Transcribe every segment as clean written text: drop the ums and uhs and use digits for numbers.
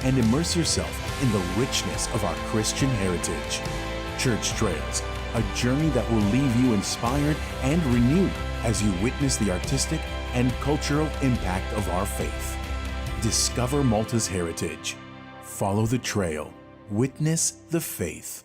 and immerse yourself in the richness of our Christian heritage. Church Trails, a journey that will leave you inspired and renewed as you witness the artistic and cultural impact of our faith. Discover Malta's heritage. Follow the trail. Witness the faith.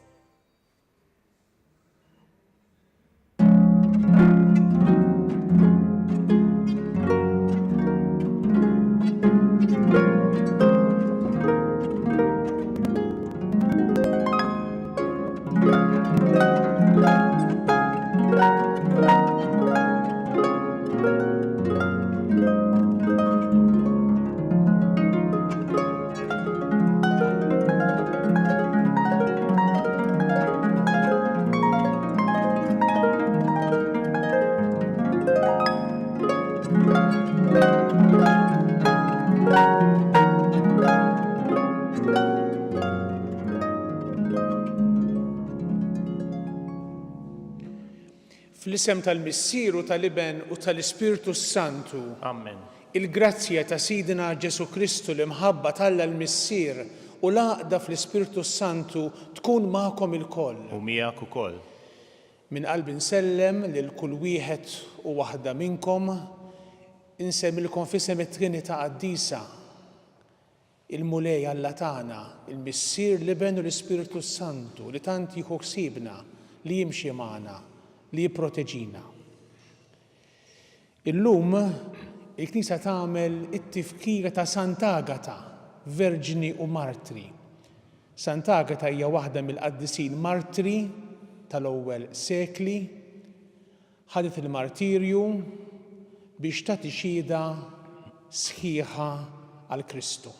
Fl-isem tal-Missieru tal-Iben u tal-Ispirtu Santu. Amen. Il-grazzja ta' Sidina Ġesu Kristu l-imħabba Alla l-Missier u l-għaqda fl-Ispirtu Santu tkun magħkom ilkoll. U miegħek ukoll. Min qalbi nsellem lil kull wieħed u waħda minnkom, insemmilkom f'isem it-Trinità Qaddisa, il-Mulej Alla tagħna, il-Missier l-Iben u l-Ispirtu Santu li tant jieħu ħsiebna, li jimxi magħna, li jipproteġina. Illum il-Knisja tagħmel it-tifkira ta' Sant'Agata, Verġini u Martri. Sant'Agata hija waħda mill-qaddisin martri tal-ewwel sekli, ħadet il-martirju biex tagħti xhieda sħiħa għal Kristu.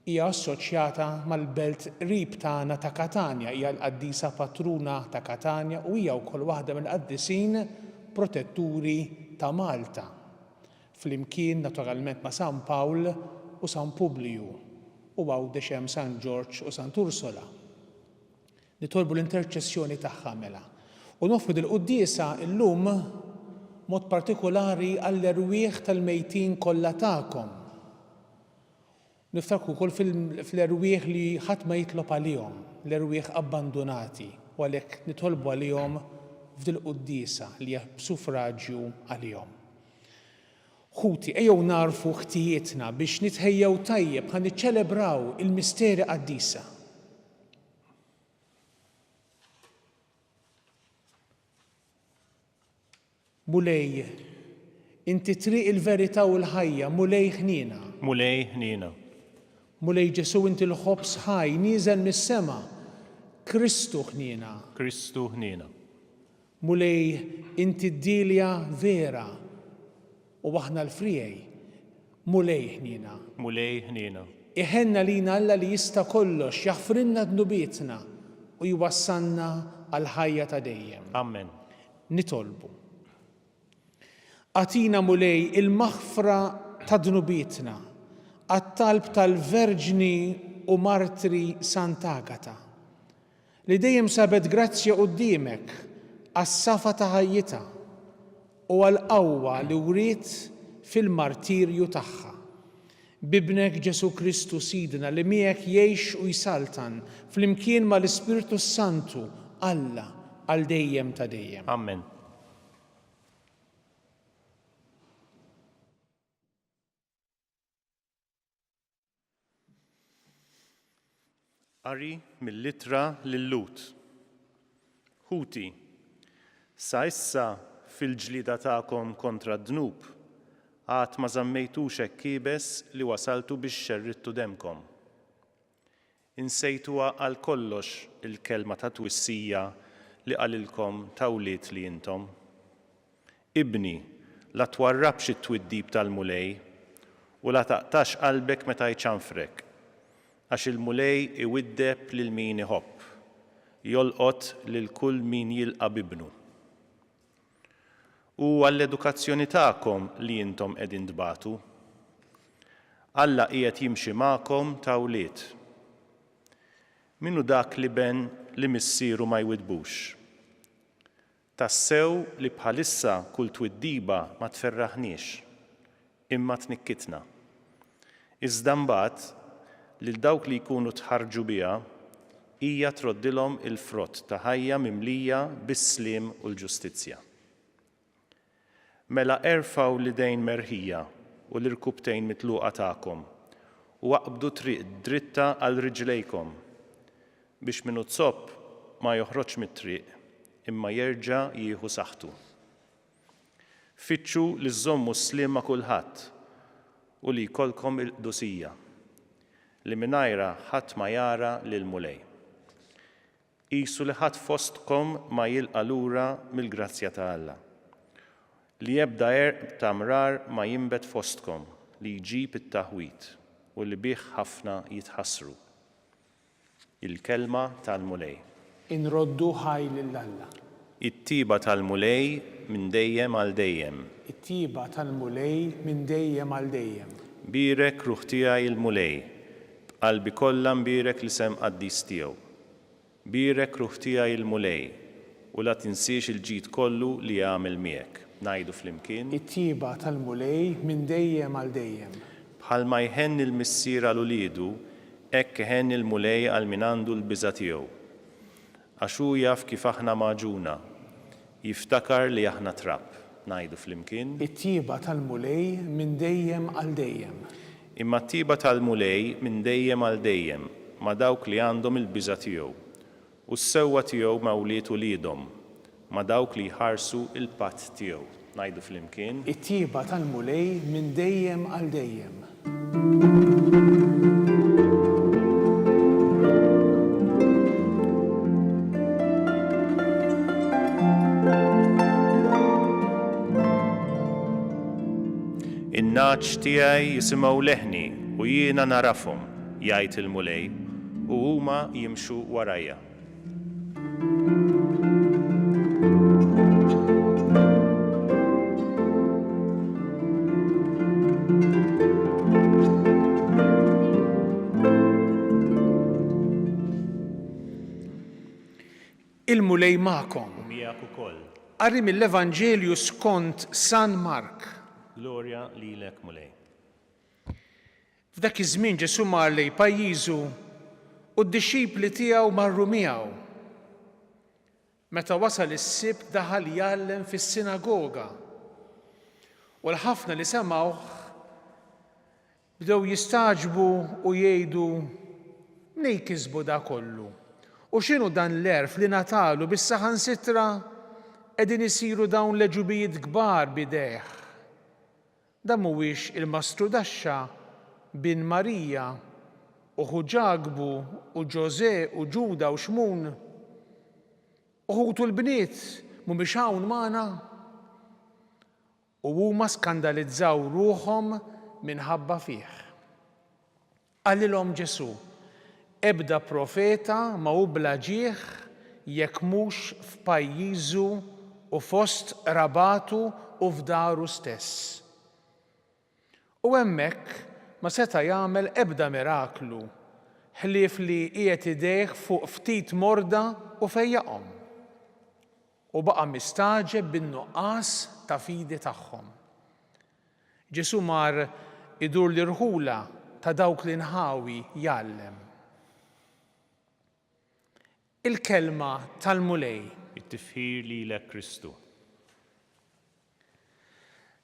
Hija assoċjata mal-belt qrib tagħna ta' Katania, hija l-qaddisa patruna ta' Katania u hija wkoll waħda mill-qaddisin protetturi ta' Malta. Flimkien naturalment ma' San Pawl u San Publiju u għawdex hemm San George u Sant Ursula. Nitolbu l-interċessjoni tagħha mela. U nofru il-quddiesa llum mod partikolari għall-erwieħ tal-mejtin kollha tagħkom. Niftakru wkoll fl-erwieħ li ħadd ma jitlob għalihom, l-erwieħ abbandonati, u għalhekk nitolbu għalihom f'dil-quddiesa li hija b'suffraġġju għalihom. Ħuti, ejjew narfu ħtijietna biex nitħejjew tajjeb ħa niċċelebraw il-misteri qaddisa. Mulej, inti triq il-verità u l-ħajja, mulej ħnina. Mulej ħnina. Mulej Ġesu inti l-ħobs ħaj, nieżel mis-sema, Kristu ħnina. Kristu ħnina. Mulej inti d-dilja vera u aħna l-frijej, mulej ħnina. Mulej ħnina. Iħenna lina Alla li jista' kollox, jaħfrinna dnubietna u jwassanna għal ħajja ta' dejjem. Amen. Nitolbu. Atina mulej il-maħfra ta' dnubietna, għat-talb tal-Verġni u Martri Sant'Agata, li dejjem sabet grazzja quddiemek għas-safa ta' ħajjitha u għall-qawwa li wriet fil-martirju tagħha. Bibnek Ġesu Kristu Sidna li miegħek jgħix u jsaltan flimkien mal-Ispirtu Santu Alla għal dejjem ta' dejjem. Amen. Qari mill-Littra lil-Lut. Ħuti, sa issa fil-ġlida tagħkom kontra d-dnub għad ma żammejtux hekk kiebes li wasaltu biex xerrittu demkom. Insejtuha għal kollox il-kelma ta' twissija li qalilkom tawliet li intom. Ibni, la twarrabx it-twiddib tal-mulej u la taqtax qalbek meta jċanfrek, għax il-mulej iwiddeb lil min iħobb, jolqot lil kull min jilqa' bibnu. U għall-edukazzjoni tagħkom li intom qegħdin tbagħtu, Alla qiegħed jimxi magħkom ta' wlied. Minnu dak li ben li missieru ma jwidbux. Tassew li bħalissa kull twiddiba ma tferraħniex, imma tnikkitna. Iżda mbagħad lil dawk li jkunu tħarġu biha hija troddilhom il-frott ta' ħajja mimlija bis-sliem u l-ġustizzja. Mela erfgħu l-idejn merħija u l-irkubtejn mitluqa tagħkom u waqbdu triq dritta għal riġlejkom biex minnu tsopp ma joħroġ mit-triq imma jerġa' jieħu saħħtu. Fittxu li żommu s-sliem ma' kulħadd u li jkollkom il-qdusija li mingħajrha ħadd ma jara lil mulej. Qisu li ħadd fostkom ma jilqa' lura mill-grazzja ta' Alla. Li jebda erq ta' mrar ma jinbet fostkom li jġib it-taħwit u li bih ħafna jitħassru. Il-kelma tal-mulej. Inroddu ħaj lill-Alla. It-tiba tal-mulej minn dejjem għal dejjem. It-tiba tal-mulej minn dejjem għal dejjem. Birek ruħ tiegħi il-mulej, b'qalbi kollha nbirek l-isem qaddis tiegħu. Birek ruħ tiegħi il-mulej u la tinsiex il-ġid kollu li jagħmel miegħek. Ngħidu flimkien. It-tiba tal-mulej minn dejjem għal dejjem. Bħalma jħenn il-missier għal uliedu, hekk iħenn il-mulej għal min għandu l-biża' tiegħu. Għax hu jaf kif aħna maġuna, jiftakar li aħna trab. Ngħidu flimkien. It-tiba tal-mulej minn dejjem għal dejjem. Imma t-tiba tal-mulej minn dejjem għal dejjem ma' dawk li għandhom il-biża' tiegħu u s-sewwa tiegħu ma' wlied uliedhom ma' dawk li jħarsu il-patt tiegħu. Ngħidu flimkien. It-tiba tal-mulej minn dejjem għal dejjem. In-naċ tiegħi jisimgħu leħni u jiena narafhom, jgħid il-mulej, u huma jimxu warajja. Il-mulej magħkom. Miegħek ukoll. Qari mill-Evanġelju skont San Mark. Glorja lilek mulej. F'dak iż-żmien Ġesu mar lejn pajjiżu u d-dixxipli tiegħu marru miegħu. Meta wasal is-sibt daħal jgħallem fis-sinagoga. U l-ħafna li semgħuh bdew jistaġbu u jgħidu mnejn kisbu da kollu. U x'inhu dan l-erf li natalu bis-saħansitra qegħdin isiru dawn l-eġubijiet kbar bidejh. Dan mhuwiex il-Mastru Daxxa bin Marija u Ġagbu u Ġosé u Ġuda u Xmun. Uħutu l-bniet mhumiex hawn magħna. U huma skandalizzaw ruħhom minħabba fih. Qalilhom Ġesu, ebda profeta ma hu bla ġieħ jekk mhux f'pajjiżu u fost rabatu u f'daru stess. U hemmhekk ma seta' jagħmel ebda miraklu, ħlief li qiegħed idejh fuq ftit morda u fejjaqhom. U baqa' mistaġeb bin-nuqqas ta' fidi tagħhom. Ġesu mar idur l-irħula ta' dawk li nħawi jgħallem. Il-kelma tal-mulej. It-tifħir lilek Kristu.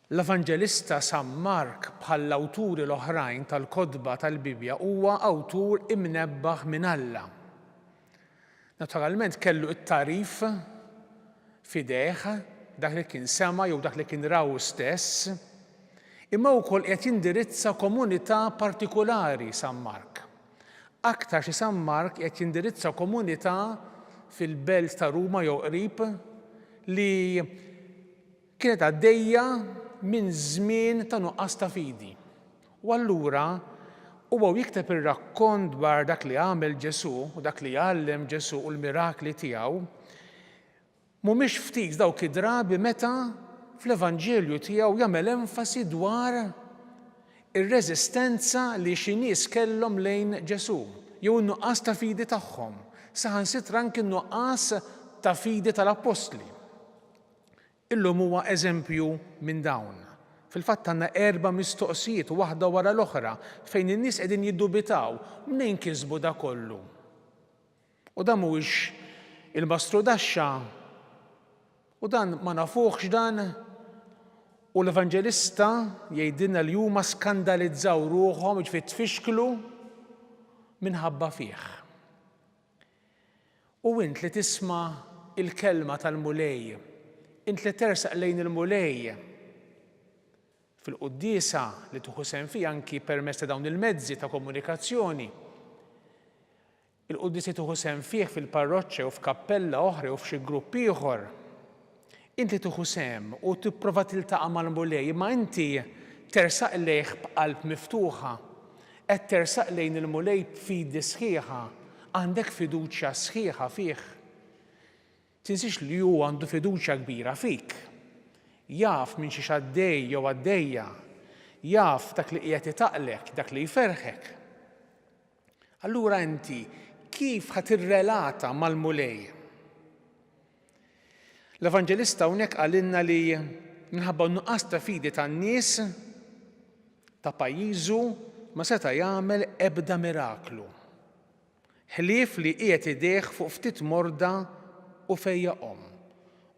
L-Evanġelista San Mark bħal l-awturi l-oħrajn tal-kodba tal-Bibja huwa awtur imnebbaħ minn Alla. Naturalment kellu it-tarif fidejh dak li kien sema jew dak li kien raw stess, imma wkoll qed jindirizza komunità partikolari San Mark. Aktar xi San Mark qed jindirizza komunità fil-belt ta' Ruma jew qrib li kienet għaddejja minn żmien ta' nuqqas ta' fidi. U allura huwa jikteb ir-rakkont dwar dak li għamel Ġesu u dak li jgħallem Ġesu u l-mirakli tiegħu mhumiex ftit dawk id-drabi meta fl-Evanġelju tiegħu jagħmel enfasi dwar ir-reżistenza li xi nies kellhom lejn Ġesu jew in-nuqqas ta' fidi tagħhom, saħansitra anke n-nuqqas ta' fidi tal-Apostli. Illum huwa eżempju minn dawn. Fil-fatt għandna 4 mistoqsijiet waħda wara l-oħra fejn in-nies qegħdin jiddubitaw mnejn kisbu da kollu. U dan mhuwiex il-mastru daxxa u dan ma nafuhx dan u l-Evanġelista jgħidilna li huma skandalizzaw ruħhom ġifieri tfixklu minħabba fih. U int li tisma' il-kelma tal-mulej, int li tersaq lejn il-mulej fil-quddiesa li tieħu sehem fiha anki permezz ta' dawn il-mezzi ta' komunikazzjoni. Il-quddiesi tieħu sehem fih fil-parroċċja u f'kappella oħra u f'xi grupp ieħor. Inti tieħu sehem u tipprova tiltaqa' mal-mulej, imma inti tersaq lejh b'qalb miftuħa, qed tersaq lejn il-mulej b'fidi sħiħa, għandek fiduċja sħiħa fih. Tinsix li hu għandu fiduċja kbira fik. Jaf minn xi għaddej jew għaddejja, jaf dak li qiegħed itaqlek, dak li jferħek. Allura inti kif ħadd irrelata mal-mulej? L-Evanġelista hawnhekk qalilna li minħabba nuqqas ta' fidi tan-nies ta' pajjiżu ma seta' jagħmel ebda miraklu. Ħlief li qiegħed idejh fuq ftit morda u fejjaqhom.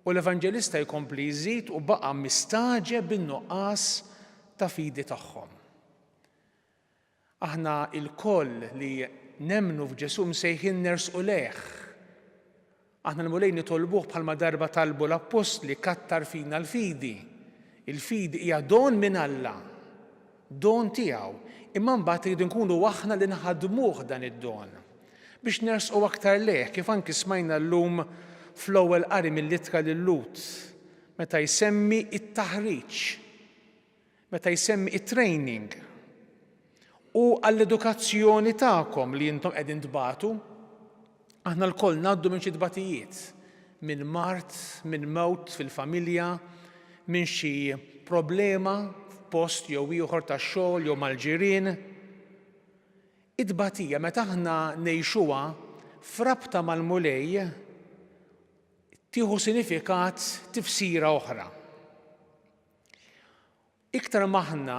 U l-Evanġelista jkompli jżid u baqa' mistaġeb bin-nuqqas ta' fidi tagħhom. Aħna l-koll li nemmnu f'Ġesu msejħin nersqu lejh. Aħna l-mulej nitolbuh bħalma darba talbu l-Apostli kattar fina l-fidi. Il-fidi hija don minn Alla, don tiegħu, imma mbagħad iridu nkunu aħna li nħaddmuh dan id-don biex nersqu aktar lejh kif anki smajna llum fl-ewwel qari mill-Ittra lil Lut, meta jsemmi it-taħriġ, meta jsemmi it-training u għall-edukazzjoni tagħkom li intom qegħdin tbagħtu. Aħna l-koll ngħaddu minn xi tbatijiet, minn mart, minn mewt fil-familja, minn xi problema f'post jew ieħor tax-xogħol jew mal-ġirien. Id-tbatija meta aħna ngħixuha frabta mal-mulej tieħu sinifikat tifsira oħra. Iktar ma aħna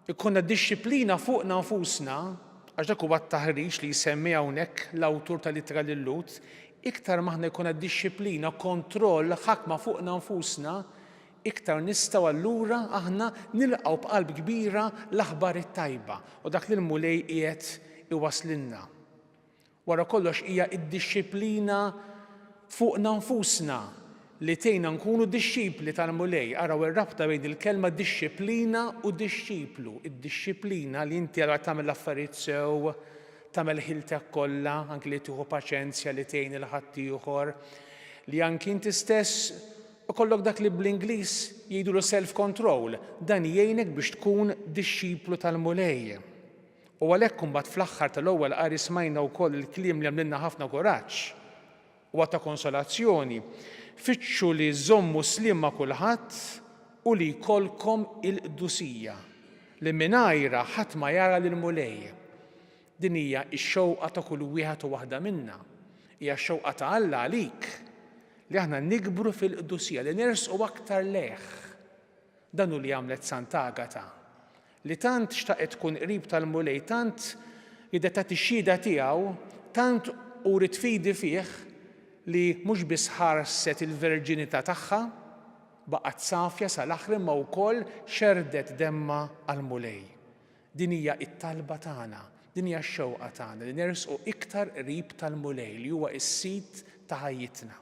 ikonna dixxilpina fuqna nfusna, għax dak huwa t-taħriġ li jsemmi hawnhekk l-awtur tal-Ittra lil Lut, iktar ma aħna jkollna dixxilpina, kontroll, ħakma fuqna nfusna, iktar nistgħu allura aħna nilqgħu b'qalb kbira l-aħbar it-tajba u dak li l-mulej qiegħed iwaslilna. Wara kollox hija d-dixxilpina fuqna nfusna li tgħinna nkunu dixxipli tal-mulej. Araw ir-rabta bejn il-kelma dixxilpina u dixxiplu. Id-dixxilpina li inti ara tagħmel affarijiet sew, tagħmel ħiltek kollha, anke li tieħu paċenzja li tgħin il ħadd ieħor, li anke inti stess ikollok dak li bl-Ingliż jgħidulu self-control, dan jgħinek biex tkun dixxiplu tal-mulej. U għalhekk imbagħad fl-aħħar tal-ewwel qari smajna wkoll il-kliem li għamlilna ħafna kuraġġ u ta' konsolazzjoni. Fittxu li żommu slim ma' kulħadd u li jkollkom il-qdusija li mingħajrha ħadd ma jara lill-mulej. Din hija x-xewqa ta' kull wieħed u waħda minna. Hija x-xewqa ta' Alla għalik li aħna nikbru fil-qdusija, li nersqu aktar lejh. Dan hu li għamlet Sant'Agata, li tant xtaqet tkun qrib tal-mulej, tant jidher tagħti x-xhieda tiegħu, tant urid fidi fih li mhux biss ħarset il-verġinità tagħha baqgħet safja sal-aħħar imma wkoll xerdet demma għall-mulej. Din hija t-talba tagħna, din hija x-xewqa tagħna li nersqu iktar qrib tal-mulej li huwa s-sit ta' ħajjitna.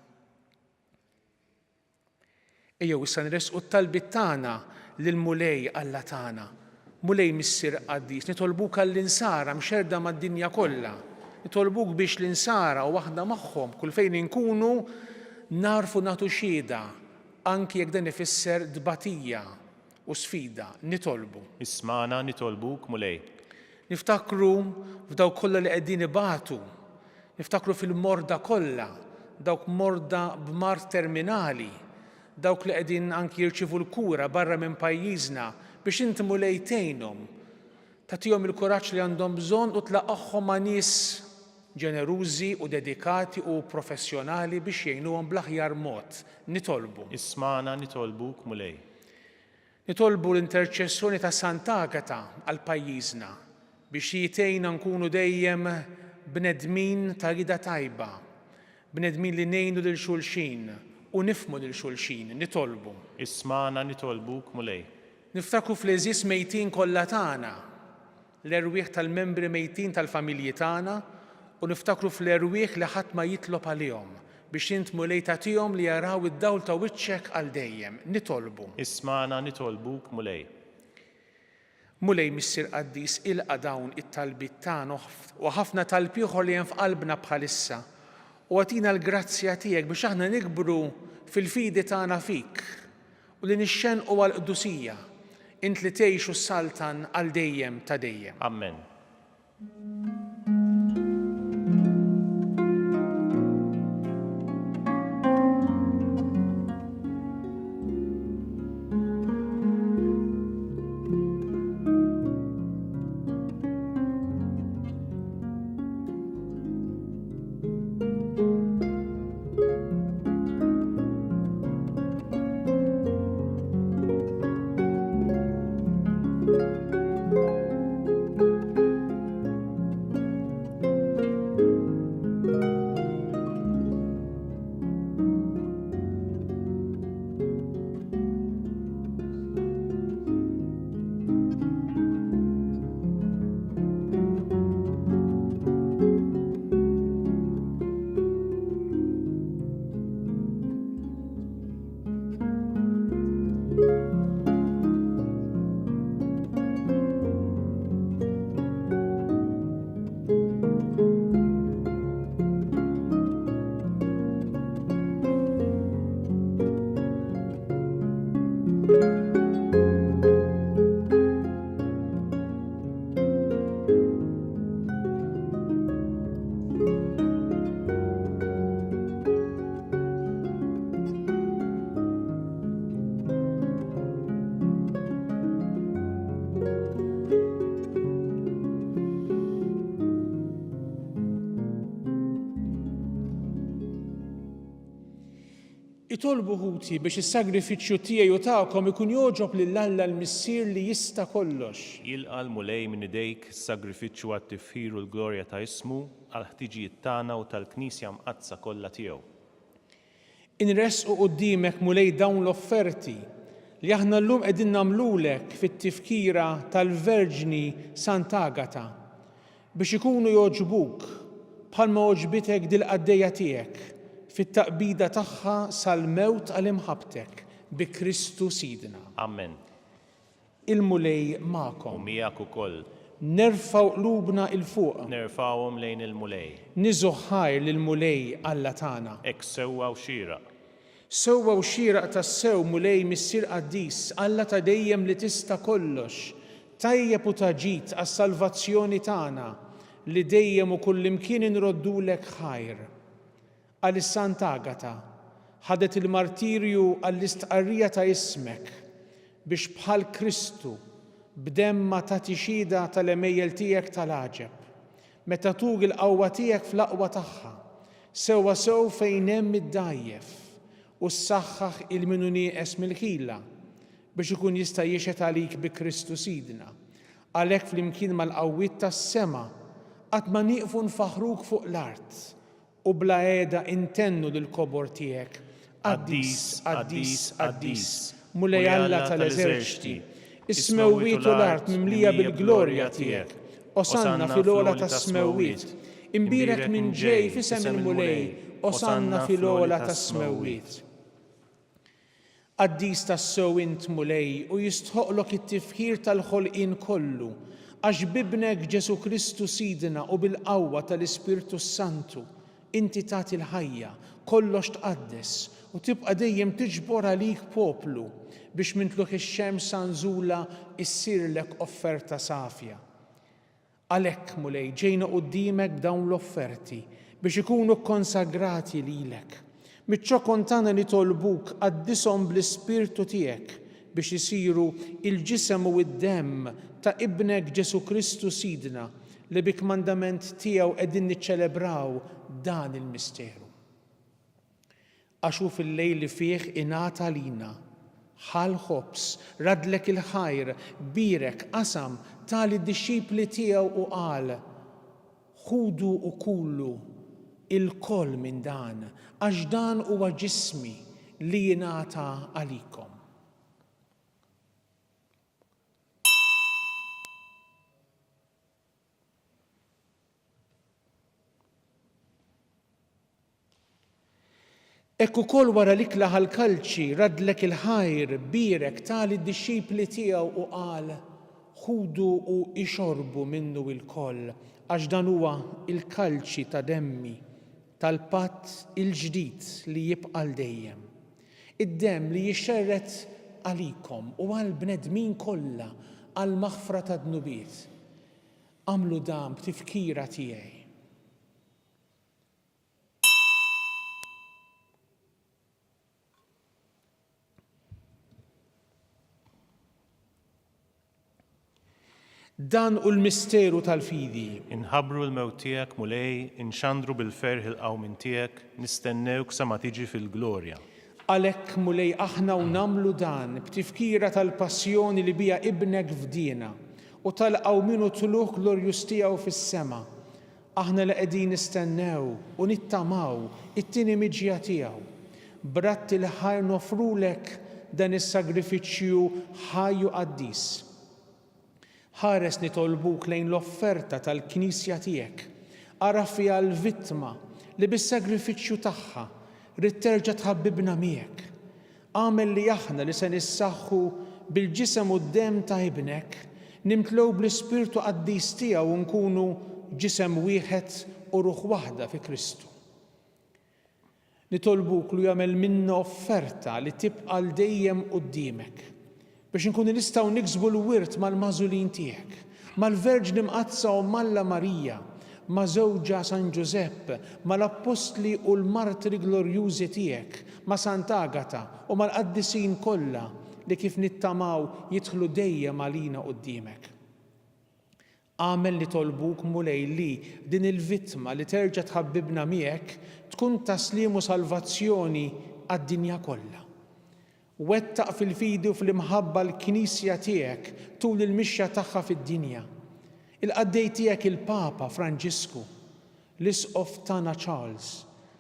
Ejjew issa nresqu t-talbiet tagħna lill-mulej Alla tagħna. Mulej missier Qaddis, nitolbuk għall-insara mxerda mad-dinja kollha. Nitolbuk biex l-insara u waħda magħhom kull fejn inkunu narfu nagħtu xhieda anki jekk dan ifisser dbatija u sfida nitolbu. Ismana nitolbuk mulej. Niftakru f'dawk kollha li qegħdin ibatu, niftakru fil-morda kollha, dawk morda b'mart terminali, dawk li qegħdin anki jirċievu l-kura barra minn pajjiżna biex inti mulej tgħinhom, tagħtihom il-kuraġġ li għandhom bżonn u tlaqgħuhom ma' nies ġenerużi u dedikati u professjonali biex jgħinuhom bl-aħjar mod. Nitolbu. Ismana nitolbuk mulej. Nitolbu l-interċessjoni ta' Sant'Agata għal pajjiżna biex jitejna nkunu dejjem bnedmin ta' rida tajba, bnedmin li ngħinu lil xulxin u nifhmu lil xulxin, nitolbu. Ismana nitolbuk mulej. Niftakru fl-eżis mejtin kollha tagħna, l-erwieħ tal-membri mejtin tal-familji tagħna u niftakru fl-erwieħ li ħadd ma jitlob għalihom biex int mulej tagħtihom li jaraw id-dawl ta' wiċċek għal dejjem. Nitolbu. Ismana nitolbuk mulej. Mulej Missier Qaddis ilqa' dawn it-talbiet tagħna u ħafna talb ieħor li hemm f'qalbna bħalissa u għatina l-grazzja tiegħek biex aħna nikbru fil-fidi tagħna fik u li nixxenqu għall-qdusija int li tgħixu s-saltan għal dejjem ta' dejjem. Amen. Itolbu ħuti biex is-sagrifiċċju tiegħi u tagħkom ikun jogħġob lill-Alla l-Missier li jista' kollox. Jilqa' l-mulej minn idejk is-sagrifiċċju għat-tifħir u l-glorja ta' ismu għal ħtiġijiet tagħna u tal-Knisja mqazza kollha tiegħu. Inresqu quddiemek mulej dawn l-offerti li aħna llum qegħdin nagħmlulek fit-tifkira tal-Verġni Sant'Agata biex ikunu jogħġbuk bħalma oġbitek dil-qaddejja tiegħek fit-taqbida tagħha sal-mewt għal imħabtek bi Kristu Sidna. Amen. Il-mulej U magħkom. miegħek ukoll. Nerfgħu qlubna il fuq. Nerfawhom lejn il-mulej. Niżu ħajr lill-mulej Alla tagħna. Ek sewwa u xieraq. Sewwa u xieraq tas-sew mulej Missier Qaddis, Alla ta' dejjem li tista' kollox, tajjeb u taġid għas-salvazzjoni tagħna li dejjem u kullimkien inroddulek ħajr. Għal-Sant'Agata ħadet il-martirju għall-istqarrija ta' ismek biex bħal Kristu b'demma tagħti xhieda tal-emejjel tiegħek tal-għaġeb. Meta tugh il-qawwa tiegħek fl-aqwa tagħha, sewwa sew fejn hemm id-dajjef u ssaħħaħ il-minu nieqes mill-ħila biex ikun jista' jixhed għalik bi Kristu Sidna. Għalhekk flimkien mal-qawwiet tas-sema qatt ma nieqfu nfaħruk fuq l-art u bla qiegħda intennu lill-kobor tiegħek. Qaddis, Qaddis, Qaddis, mulej Alla tal-eżerċiti, is-smewwiet u l-art mimlija bil-glorja tiegħek. Osanna fil-ogħla tas-smewwiet, imbierek minn ġej f'isem il-mulej, osanna fil-ogħla tas-smewwiet. Qaddis tas-sew int mulej u jistħoqlok it-tifħir tal-ħolqien kollu għax bibnek Ġesu Kristu Sidna u bil-qawwa tal-Ispirtu Santu inti tagħti l-ħajja, kollox tqaddes u tibqa' dejjem tiġbor għalik poplu biex mintluq ix-xemx sanżula issirlek offerta safja. Għalhekk mulej ġejna quddiemek b'dawn l-offerti biex ikunu konsagrati lilek. Miċ-ċokon tagħna nitolbuk qaddishom bl-Ispirtu tiegħek biex isiru il-ġisem u d-demm ta' ibnek Ġesu Kristu Sidna li bi kmandament tiegħu qegħdin niċċelebraw dan il-misteru. Għaxu fil-lejl li fih ingħata lina ħal ħobs, radlek il-ħajr, birek, qasam, tali d-disċipli tiegħu u qal: ħudu u kullu il-koll minn dan, għax dan huwa ġismi li jingħata għalikom. Ekk ukoll wara li klaħ l-kalċi radlek il-ħajr, birek, tali d-disċipli tiegħu u qal: ħudu u ixorbu minnu il-koll, għax dan huwa il-kalċi ta' demmi tal-patt il-ġdid li jibqa' dejjem. Id-demm li jixxerret għalikom u għall-bnedmin kollha għal maħfra ta' dnubiet. Għamlu dan b'tifkira tiegħi. Dan u l-misteru tal-fidi. Inħabru l-mewt tiegħek mulej, inxandru bil-ferħ il-qawmin tiegħek, nistennewk sa ma tiġi fil-glorja. Għalhekk mulej aħna u namlu dan b'tifkira tal-passjoni li bija ibnek fdina u tal-qawmin u tluħ glorjus tiegħu fis-sema. Aħna li qegħdin nistennew u nittamaw it-tieni miġja tiegħu. Bratti l-ħajr nofrulek dan is-sagrifiċċju ħajju qaddis. Ħares nitolbuk lejn l-offerta tal-Knisja tiegħek, ara fiha l-vittma li bis-sagrifiċċju tagħha rid terġa' tħabbibna miegħek. Għamel li aħna li se nissaħħu bil-ġisem u d-demm ta' ibnek nimtlew bl-Ispirtu Qaddis tiegħu u nkunu ġisem wieħed u ruħ waħda fi Kristu. Nitolbuk li jagħmel minna offerta li tibqa' l dejjem quddiemek biex nkunu nistgħu niksbu l-wirt mal-mażulin tiegħek, mal-Verġni Mqazza u Malla Marija, ma' żewġa San Giuseppe, mal-Apostli u l-Martri glorjużi tiegħek, ma' Sant'Agata u mal-qaddisin kollha li kif nittamaw jidħlu dejjem għalina quddiemek. Għamel li tolbuk mulej li din il-vittma li terġa' tħabbibna miegħek tkun taslim u salvazzjoni għad-dinja kollha. Wettaq fil-fidi u fl-imħabba l-Knisja tiegħek tul il-mixja tagħha fid-dinja. Il-qaddej tiegħek il-Papa Franġisku, l-Isqof tagħna Charles,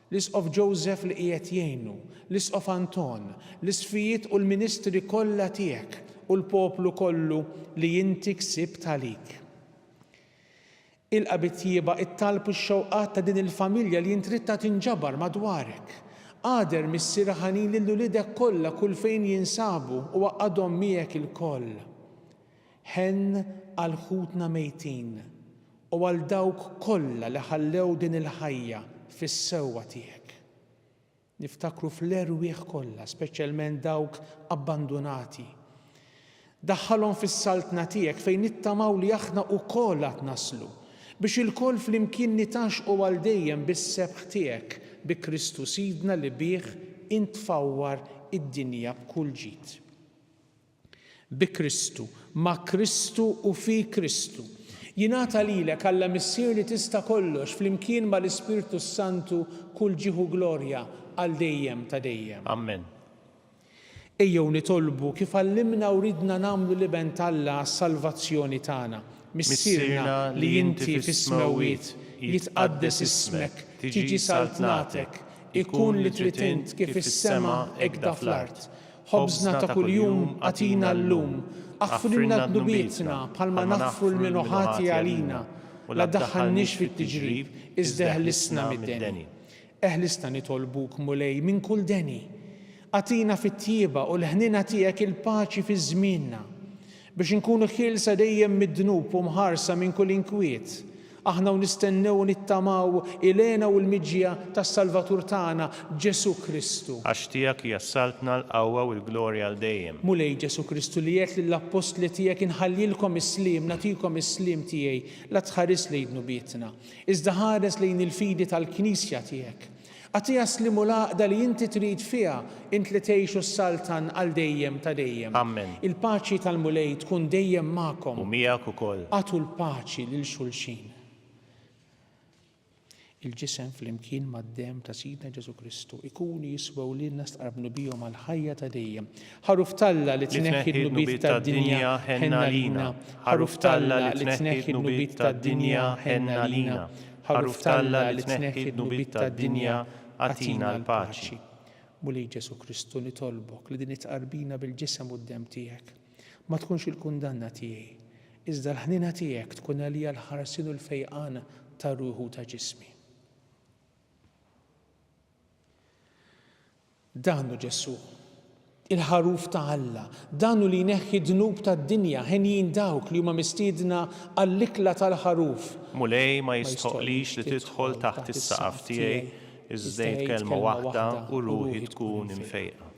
l-Isqof Joseph li qiegħed jgħinu, l-Isqof Anton, l-isfijiet u l-ministri kollha tiegħek u l-poplu kollu li inti ksibt għalik. Ilqa' bit-tjieba it-talb u x-xewqat ta' din il-familja li jintritta tinġabar madwarek. Qader mis-sira ħanin lill-ulidek kollha kull fejn jinsabu u għaqadhom miegħek il-koll. Ħenn għal ħutna mejtin u għal dawk kollha li ħallew din il-ħajja fis-sewwa tiegħek. Niftakru fl-erwieħ kollha, speċjalment dawk abbandunati. Daħħalhom fis-saltna tiegħek fejn nittamaw li aħna wkoll qed naslu biex il-koll flimkien nitaxqu għal dejjem bis-sebħ tiegħek bi Kristu Sidna li bih intfawwar id-dinja b'kull ġid. Bi Kristu, ma' Kristu u fi Kristu. Jingħata lilek Alla missier li tista' kollox flimkien mal-Ispirtu Santu kull ġieħu glorja għal dejjem ta' dejjem. Amen. Ejjew nitolbu kif għallimna u ridna nagħmlu liben Alla għas-salvazzjoni tagħna. Missierna li inti fis-smawiet jitqaddes ismek, tiġi saltnatek, ikun li trid int kif is-sema hekk da fl-art. Ħobżna ta' kuljum għatina llum, aħfrilna dnubietna bħalma naħfru l-minuħati għalina, u la ddaħħalniex fit-tiġrib iżda eħlisna mid-deni. Eħlisna nitolbuk mulej minn kull deni. Għatina fit-tjieba u l-ħnina tiegħek il-paċi fi żmienna biex inkunu ħielsa dejjem mid-dnub u mħarsa minn kull inkwiet. Aħna u nistennew nittamaw ilena u l-miġja tas-Salvatur tagħna Ġesu Kristu. Għax tiegħek jassaltna l-qawwa u l-glorja għal dejjem. Mulej Ġesu Kristu li jgħid lill-Apostli tiegħek inħallilkom is-slim, nagħtikom is-slim tiegħi, la tħares lejn nubietna. Iżda ħares lejn il-fidi tal-Knisja tiegħek. Għatija slimu laqda li inti trid fiha int li tgħixu s-saltan għal dejjem ta' dejjem. Amen. Il-paċi tal-mulej tkun dejjem magħkom. U miegħek ukoll. Għatu l-paċi lil xulxin. il-ġisem flimkien mad-dem ta' Sidna Ġesu Kristu ikunu jiswew lilna stqarbnu bihom għall-ħajja ta' dejjem. Ħaruf Talla li tneħħi d-nubit tad-dinja ħenna lina. Ħaruf Talla li tneħħi d-nubit tad-dinja ħenna lina. Ħaruf Talla li tneħħi d-nubit tad-dinja għatina l-paċi. Mulej Ġesu Kristu nitolbok li din itqarbina bil-ġisem u d-dem tiegħek ma tkunx il-kundanna tiegħi, iżda l-ħnina tiegħek tkun għalija l-ħarsin u l-fejqan ta' ruħu ta' ġismi. Danu Ġesu, il-ħaruf ta' Alla, danu li jneħħi d-dnub tad-dinja ħenjin dawk li huma mistiedna għall-ikla tal-ħaruf. Mulej ma jistoqlix li tidħol taħt is-saqaf tiegħi, iżdejt kelma waħda u ruħi tkun imfejqa.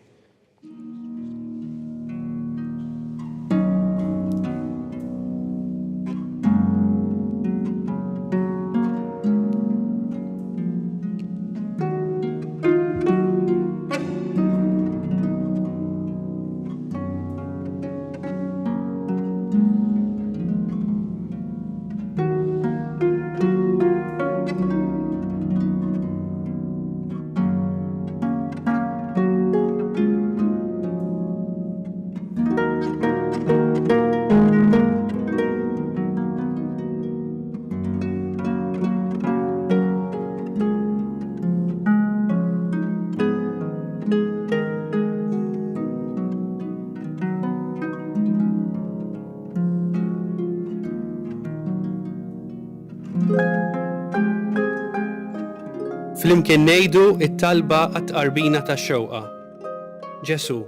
Flimkien ngħidu t-talba għat-tqarbina tax-xewqa. Ġesu,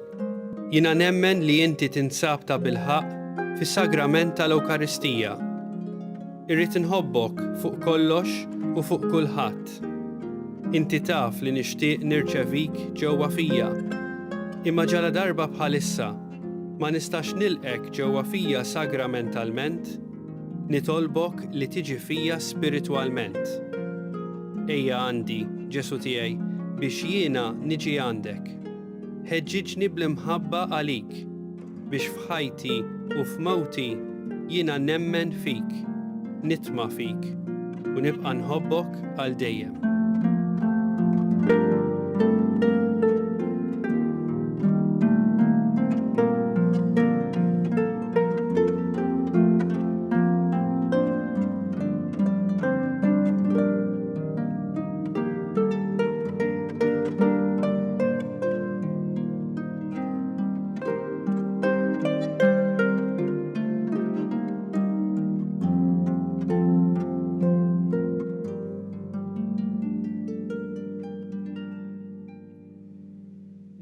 jiena nemmen li inti tinsab ta' bilħaq fis-sagrament tal-Ewkaristija. Irrid inħobbok fuq kollox u fuq kulħadd. Inti taf li nixtieq nirċevik ġewwa fija. Imma ġala darba bħalissa ma nistax nilqek ġewwa fija sagramentalment, nitolbok li tiġi fija spiritwalment. Ejja għandi, Ġesu tiegħi, biex jiena niġi għandek. Ħeġġiġni bl-imħabba għalik, biex f'ħajti u f'mawti jiena nemmen fik, nitma' fik, u nibqa' nħobbok għal dejjem.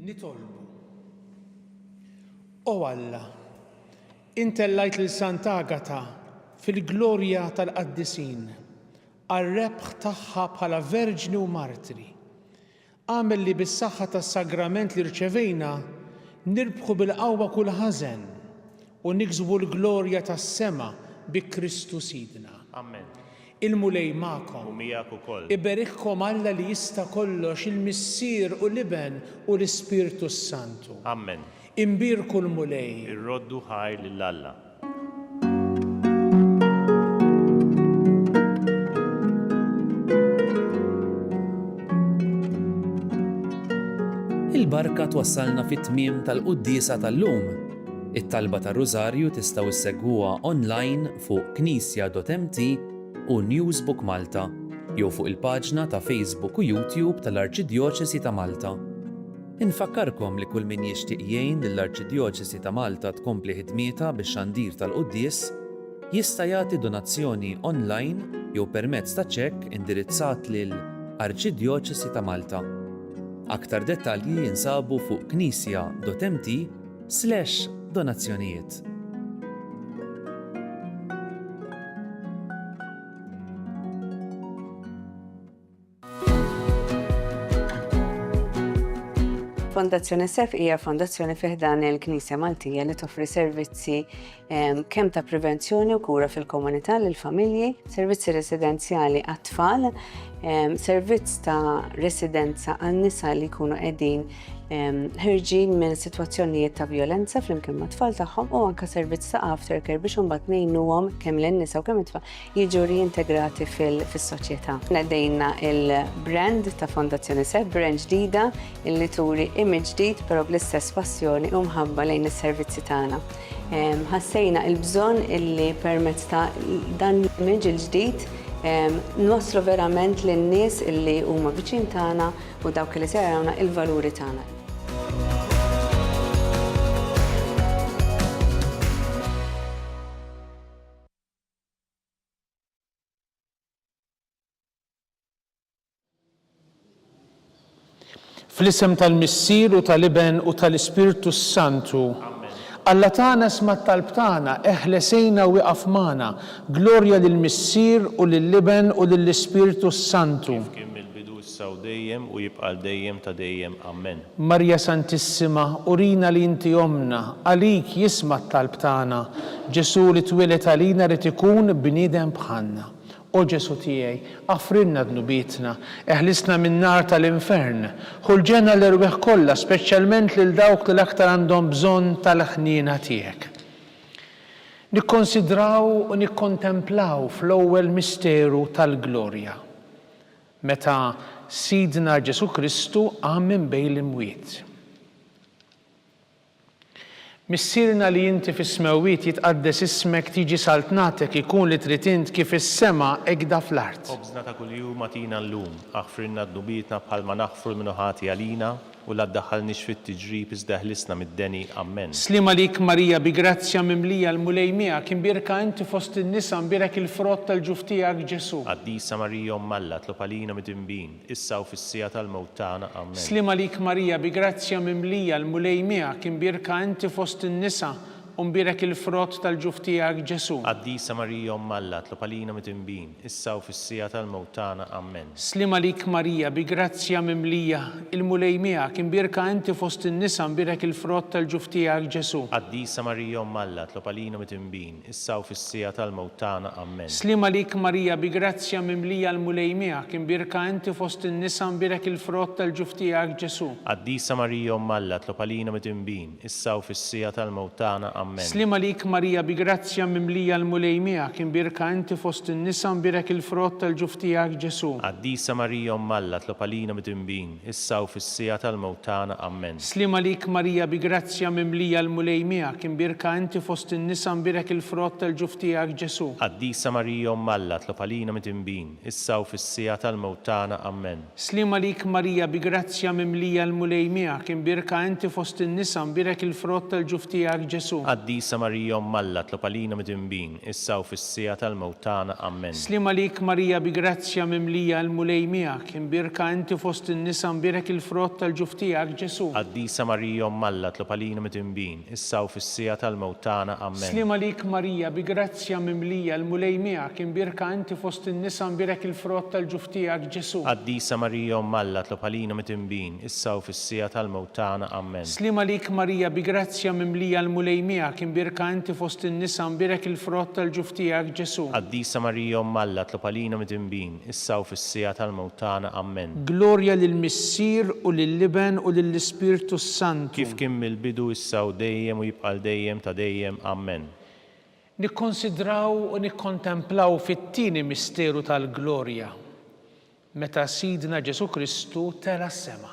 Nitolbu. O Alla, intellajt lil Sant'Agata fil-glorja tal-qaddisin, għar-rebħ tagħha bħala verġni u martri. Għamel li bis-saħħa tas-sagrament li rċevejna nirbħu bil-qawwa kull ħażen u niksbu l-glorja tas-sema bi Kristu Sidna. Amen. Il-mulej ma'kom. U miegħek ukoll. Iberikkom Alla li jista' kollox il-Missier u l-Iben u l-Ispirtu Santu. Amen. Imbirku l-mulej. Irroddu ħajr lill-Alla. Il-barka twassalna fit-tmiem tal-quddiesa tal-lum. It-talba tar-Rużarju tistgħu issegwuha online fuq knisja.mt u Newsbook Malta, jew fuq il-paġna ta' Facebook u YouTube tal-Arċidjoċesi ta' Malta. Infakkarkom li kull min jixtieq jgħin lill-Arċidjoċesi ta' Malta tkompli ħidmietha bix-xandir tal-Quddies jista' jagħti donazzjoni online jew permezz ta' ċekk indirizzat lil Arċidjoċesi ta' Malta. Aktar dettalji jinsabu fuq knisja.mt/donazzjonijiet. Fondazzjoni SEF hija fondazzjoni fiħdan il-Knisja Maltija li toffri servizzi kemm ta' prevenzjoni u kura fil-komunità lill familji, servizzi residenzjali għat-tfal, servizz ta' residenza għan-nisa li jkunu qegħdin ħirġin minn sitwazzjonijiet ta' violenza flimkien ma' tfal tagħhom u anke servizz ta' aftercare biex imbagħad ngħinuhom kemm lin-nisa u kemm it-tfal jiġu reintegrati fis-soċjetà. Nedejna il-brand ta' Fondazzjoni SEF, brand ġdida illi turi image ġdid però bl-istess passjoni u mħabba lejn is-servizzi tagħna. Ħassejna l-bżonn illi permezz ta' dan l-image il-ġdid nwaslu verament lin-nies illi huma viċin tagħna u dawk li se jarawna il-valuri tagħna. Fl-isem tal-Missier u tal-Iben u tal-Ispirtu Santu. Alla tagħna sma' talb tagħna, eħlesejna u wieqaf magħna. Glorja lill-Missier u lill-Iben u lill-Ispirtu Santu. Kien mill-bidu issa u dejjem u jibqa' dejjem ta' dejjem. Amen. Marja Santissima, urina li inti omna, għalik jisma' talb tagħna. Ġesu li twieled għalina rid ikun bniedem bħalna. O Ġesu tiegħi, affrinna dnubietna, eħlisna minn nar tal-infern, ħulġenna l-irweħ kollha, speċjalment lil dawk li l-aktar għandhom bżonn tal-ħniena tiegħek. Nikkonsidraw u nikkontemplaw fl-ewwel misteru tal-glorja. Meta Sidna Ġesu Kristu qam minn bejn l-imwiet. Missierna li inti fis-smewwiet jitqaddes ismek tiġi saltnatek ikun li trid int kif is-sema hekk fl-art. Ħobżna ta' kuljum agħtina llum, aħfrilna dnubietna bħalma naħfru l-minuħati għalina u la ddaħħalniex fit-tiġrib iżda ħlisna mid-deni. Amen. Slima lik Marija bi grazzja mimlija l-mulejmija kien birka inti fost in-nisa mbirek il-frott tal-ġuf tiegħek Ġesu. Qaddisa Marija Omm Alla tlob għalina mit-inbin, issa u fis-sija tal-mewt tagħna. Amen. Slima lik Marija bi grazzja mimlija l-mulejmija kien birka inti fost in-nisa mbirek il-frott tal-ġuf tiegħek Ġesu. Qaddisa Marija Omm Alla tlob għalina mit-inbin, issa u fis-sija tal-mewt tagħna. Amen. Slima lik Marija bi grazzja mimlija il-mulejmija kien birka inti fost in-nisa mbirek il-frott tal-ġuf tiegħek Ġesu. Qaddisa Marija Omm Alla tlob għalina mit-inbin, issa u fis-sija tal-mewt tagħna. Amen. Slima lik Marija bi grazzja mimlija l-mulejmija kien birka inti fost in-nisa mbirek il-frott tal-ġuf tiegħek Ġesu. Qaddisa Marija Omm Alla tlob għalina mit-inbin, issa u fis-sija tal-mewt tagħna. Amen. Slima lik Marija bi grazzja mimlija l-mulejmija kien birka inti fost in-nisa mbirek il-frott tal-ġuf tiegħek Ġesu. Qaddisa Marija Omm Alla tlob għalina mit-inbin, issa u fis-sija tal-mewt tagħna. Amen. Slima lik Marija bi grazzja mimlija l-mulejmija kien birka inti fost in-nisa mbirek il-frott tal-ġuf tiegħek Ġesu. Qaddisa Marija Omm Alla tlob għalina mit-inbin, issa u fis-sija tal-mewt tagħna. Amen. Slima lik Marija bi grazzja mimlija l-mulejmija kien birka inti fost in-nisa mbirek il-frott tal-ġuf tiegħek Ġesu. Qaddisa Marija Omm Alla tlob għalina mit-inbin, issa u fis-sija tal-mewt tagħna. Amen. Slima lik Marija bi grazzja mimlija l-mulejmija kien birka inti fost in-nisa mbirek il-frott tal-ġuf tiegħek Ġesu. Qaddisa Marija Omm Alla tlob għalina mit-inbin, issa u fis-sija tal-mewt tagħna. Amen. Slima lik Marija bi grazzja mimlija l-mulejmija kien birka inti fost in-nisa mbirek il-frott tal-ġuf tiegħek Ġesu. Qaddisa Marija Omm Alla tlob għalina mit-inbin, issa u fis-sija tal-mewt tagħna. Amen. Slima lik Marija bi grazzja mimlija l-mulejmija kien birka inti fost in-nisa mbirek il-frott tal-ġuf tiegħek Ġesu. Qaddisa Marija Omm Alla tlob għalina mit-inbin, issa u fis-sija tal-mewt tagħna. Amen. Glorja lill-Missier u lill-Iben u lill-Ispirtu Santu. Kif kien mill-bidu issa u dejjem u jibqa' dejjem ta' dejjem. Amen. Nikkonsidraw u nikkontemplaw fit-tieni misteru tal-glorja meta Sidna Ġesu Kristu tela s-sema.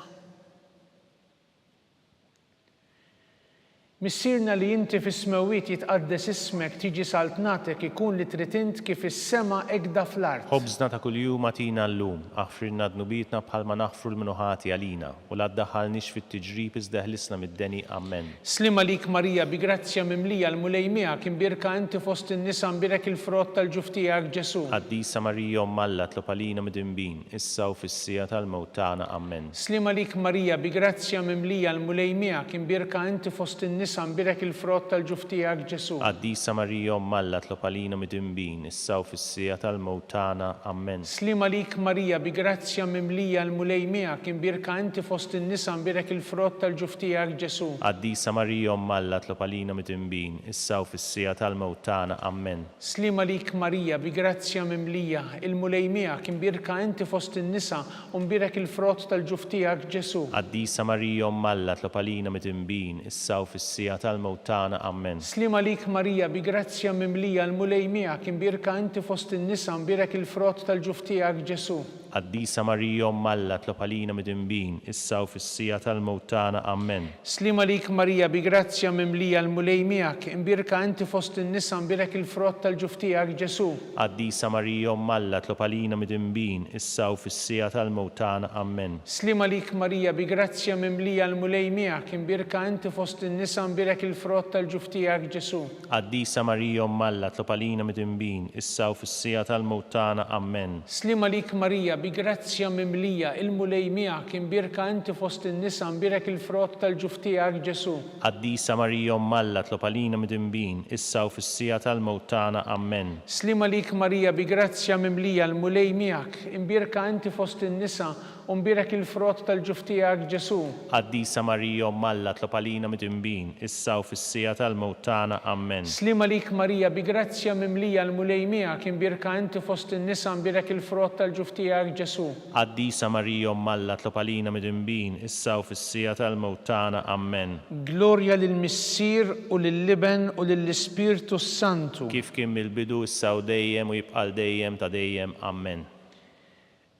Missierna li inti fis-smewwiet jitqaddes ismek tiġi saltnatek ikun li trid int kif is-sema hekk fl-art. Ħobżna ta' kuljum agħtina llum, aħfrilna dnubietna bħalma naħfru l-minuħati għalina u la ddaħħalniex fit-tiġrib iżda ħlisna mid-deni. Amen. Slima lik Marija bi grazzja mimlija l-mulejmija kien birka inti fost in-nisa mbirek il-frott tal-ġuf tiegħek Ġesu. Qaddisa Marija Omm Alla tlob għalina mit-inbin, issa u fis-sija tal-mewt tagħna. Amen. Slima lik Marija bi grazzja mimlija l-mulejmija kien birka inti fost in-nisa in-nisa nbirek il-frott tal-ġuf tiegħek Ġesu. Qaddisa Marija Umm Alla tlob għalina midinbin, issa u fis-sija tal-mewt tagħna. Amen. Slima lik Marija bi grazzja mimlija l-mulej miegħek imbirka inti fost in-nisa nbirek il-frott tal-ġuf tiegħek Ġesu. Qaddisa Marija Umm Alla tlob għalina midinbin, issa u fis-sija tal-mewt tagħna. Amen. Slima lik Marija bi grazzja mimlija il-mulej miegħek imbirka inti fost in-nisa u nbirek il-frott tal-ġuf tiegħek Ġesu. Qaddisa Marija Umm Alla tlob għalina midinbin, issa u fis-sija tal-mewt tagħna. Amen. Slima lik Marija bi grazzja mimlija l-mulej miegħek imbirka inti fost in-nisa nbirek il-frott tal-ġuf tiegħek Ġesu. Qaddisa Marija Umm Alla tlob għalina midinbin, issa u fis-sija tal-mewt tagħna. Amen. Slima lik Marija bi grazzja mimlija l-mulej miegħek imbirka inti fost in-nisa nbirek il-frott tal-ġuf tiegħek Ġesu. Qaddisa Marija Umm Alla tlob għalina midinbin, issa u fis-sija tal-mewt tagħna. Amen. Slima lik Marija bi grazzja mimlija l-mulej miegħek imbirka inti fost in-nisa nbirek il-frott tal-ġuf tiegħek Ġesu. Qaddisa Marija Umm Alla tlob għalina midinbin, issa u fis-sija tal-mewt tagħna. Amen. Slima lik Marija bi grazzja mimlija il-mulej miegħek imbirka inti fost in-nisa nbirek il-frott tal-ġuf tiegħek Ġesu. Qaddisa Marija Umm Alla tlob għalina midinbin, issa u fis-sija tal-mewt tagħna. Amen. Slima lik Marija bi grazzja mimlija l-mulej miegħek imbirka inti fost in-nisa u nbirek il-frott tal-ġuf tiegħek Ġesu. Qaddisa Marija Umm Alla tlob għalina midinbin, issa u fis-sija tal-mewt tagħna. Amen. Slima lik Marija bi grazzja mimlija l-mulej miegħek imbirka inti fost in-nisa nbirek il-frott tal-ġuf tiegħek Ġesu. Qaddisa Marija Umm Alla tlob għalina midinbin, issa u fis-sija tal-mewt tagħna. Amen. Glorja lill-Missier u lill-Liben u lill-Ispirtu Santu. Kif kien mill-bidu issa u dejjem u jibqa' dejjem ta' dejjem. Amen.